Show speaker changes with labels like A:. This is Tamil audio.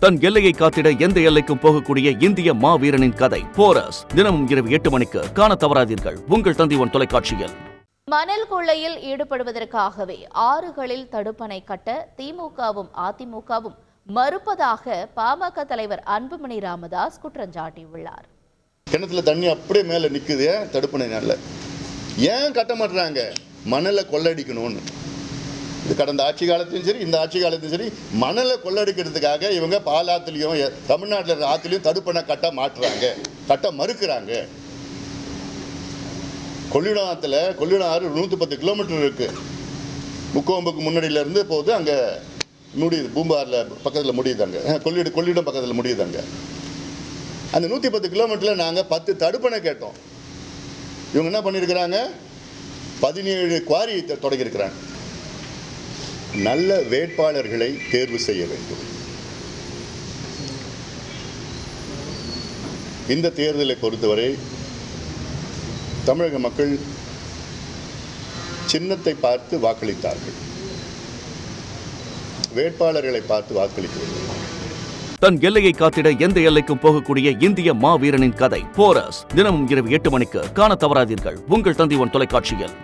A: தன் எல்லையை காத்திட எந்த எல்லைக்கும் போகக்கூடிய இந்திய மாவீரனின் கதை போரஸ் தினமும் இரவு 8 மணிக்கு காண தவறாதீர்கள் உங்கள் தந்தி1 தொலைக்காட்சியில்.
B: மணல் கொள்ளையில் ஈடுபடுவதற்காகவே ஆறுகளில் தடுப்பணை கட்ட திமுகவும் அதிமுகவும் மறுப்பதாக பாமக தலைவர் அன்புமணி ராமதாஸ் குற்றஞ்சாட்டியுள்ளார்.
C: கிணத்துல தண்ணி அப்படியே மேல நிக்குது, தடுப்பணை நல்ல ஏன் கட்ட மாட்டாங்க? மணலை கொள்ளடிக்கணும்னு. இது கடந்த ஆட்சி காலத்திலும் சரி, இந்த ஆட்சி காலத்திலும் சரி, மணலை கொள்ளடிக்கிறதுக்காக இவங்க பாலாத்துலையும் தமிழ்நாட்டில் இருக்கிற ஆற்றுலையும் தடுப்பணை கட்ட மாட்டுறாங்க, கட்ட மறுக்கிறாங்க. கொள்ளிடம் ஆறு 110 கிலோமீட்டர் இருக்கு. முக்கோம்புக்கு முன்னாடியிலேருந்து போகுது, அங்கே முடியுது, பூம்பாரில் பக்கத்தில் முடியுது, அங்கே கொள்ளிடம் பக்கத்தில் முடியுது. அங்கே அந்த 110 கிலோமீட்டரில் நாங்கள் 10 தடுப்பணை கேட்டோம். இவங்க என்ன பண்ணியிருக்கிறாங்க? 17 குவாரி தொடங்கியிருக்கிறாங்க. நல்ல வேட்பாளர்களை தேர்வு செய்ய வேண்டும். இந்த தேர்தலை பொறுத்தவரை தமிழக மக்கள் சின்னத்தை பார்த்து வாக்களித்தார்கள், வேட்பாளர்களை பார்த்து வாக்களிக்கவில்லை.
A: தன் எல்லையை காத்திட எந்த எல்லைக்கும் போகக்கூடிய இந்திய மாவீரனின் கதை போரஸ் தினமும் இரவு 8 மணிக்கு காண தவறாதீர்கள் உங்கள் தந்தி1 தொலைக்காட்சியில்.